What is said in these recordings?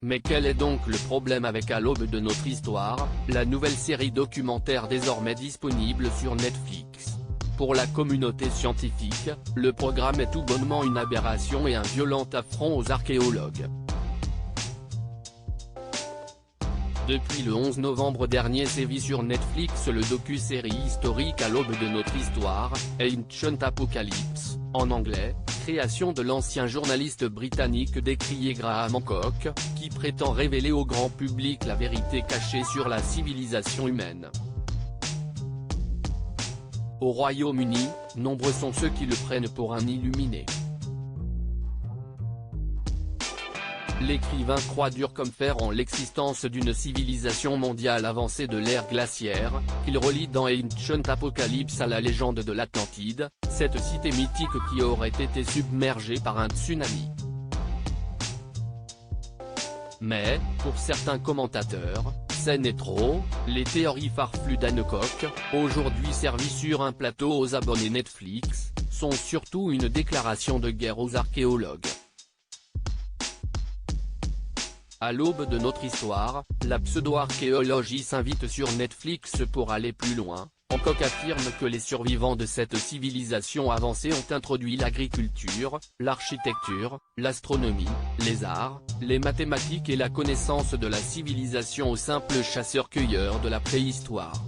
Mais quel est donc le problème avec À l'aube de notre histoire, la nouvelle série documentaire désormais disponible sur Netflix? Pour la communauté scientifique, le programme est tout bonnement une aberration et un violent affront aux archéologues. Depuis le 11 novembre dernier sévit sur Netflix le docu-série historique À l'aube de notre histoire, Ancient Apocalypse, en anglais, création de l'ancien journaliste britannique décrié Graham Hancock, qui prétend révéler au grand public la vérité cachée sur la civilisation humaine. Au Royaume-Uni, nombreux sont ceux qui le prennent pour un illuminé. L'écrivain croit dur comme fer en l'existence d'une civilisation mondiale avancée de l'ère glaciaire, qu'il relie dans Ancient Apocalypse à la légende de l'Atlantide, cette cité mythique qui aurait été submergée par un tsunami. Mais, pour certains commentateurs, ce n'est trop, les théories farfelues d'Hancock, aujourd'hui servies sur un plateau aux abonnés Netflix, sont surtout une déclaration de guerre aux archéologues. À l'aube de notre histoire, la pseudo-archéologie s'invite sur Netflix pour aller plus loin. Hancock affirme que les survivants de cette civilisation avancée ont introduit l'agriculture, l'architecture, l'astronomie, les arts, les mathématiques et la connaissance de la civilisation aux simples chasseurs-cueilleurs de la préhistoire.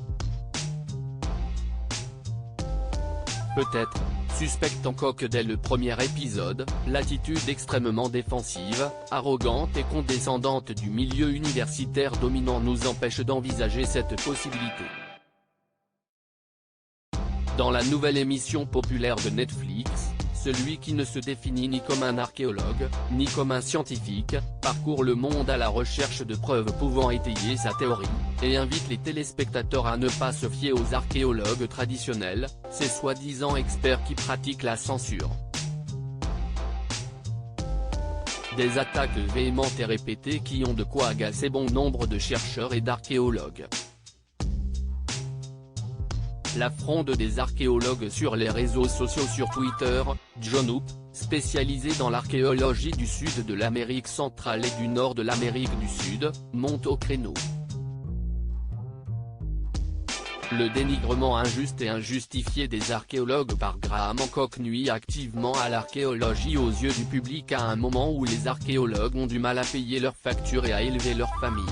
Peut-être, suspecte Hancock dès le premier épisode, l'attitude extrêmement défensive, arrogante et condescendante du milieu universitaire dominant nous empêche d'envisager cette possibilité. Dans la nouvelle émission populaire de Netflix, celui qui ne se définit ni comme un archéologue, ni comme un scientifique, parcourt le monde à la recherche de preuves pouvant étayer sa théorie, et invite les téléspectateurs à ne pas se fier aux archéologues traditionnels, ces soi-disant experts qui pratiquent la censure. Des attaques véhémentes et répétées qui ont de quoi agacer bon nombre de chercheurs et d'archéologues. La fronde des archéologues sur les réseaux sociaux. Sur Twitter, John Hoop, spécialisé dans l'archéologie du sud de l'Amérique centrale et du nord de l'Amérique du Sud, monte au créneau. Le dénigrement injuste et injustifié des archéologues par Graham Hancock nuit activement à l'archéologie aux yeux du public à un moment où les archéologues ont du mal à payer leurs factures et à élever leurs familles.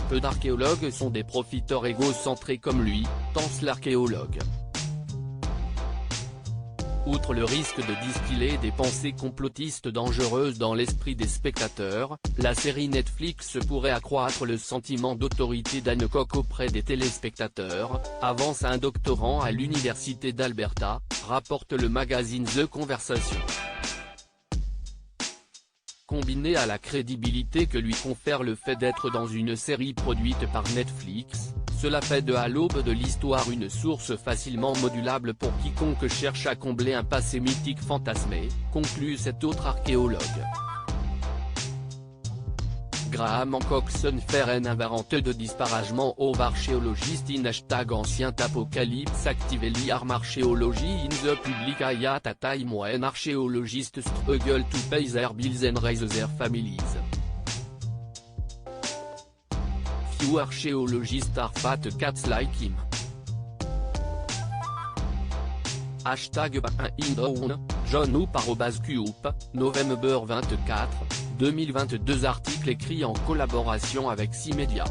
Peu d'archéologues sont des profiteurs égocentrés comme lui, pense l'archéologue. Outre le risque de distiller des pensées complotistes dangereuses dans l'esprit des spectateurs, la série Netflix pourrait accroître le sentiment d'autorité d'Hancock auprès des téléspectateurs, avance un doctorant à l'université d'Alberta, rapporte le magazine The Conversation. Combiné à la crédibilité que lui confère le fait d'être dans une série produite par Netflix, cela fait de À l'aube de l'histoire une source facilement modulable pour quiconque cherche à combler un passé mythique fantasmé, conclut cet autre archéologue. Graham Hancock son fait invariante de disparagement of archaeologist in #ancient apocalypse actively arm archaeology in the public eye at a time when archaeologists struggle to pay their bills and raise their families. Few archaeologists are fat cats like him. #1 John Hoop @Hoop, November 24, 2022. Article écrit en collaboration avec 6 médias.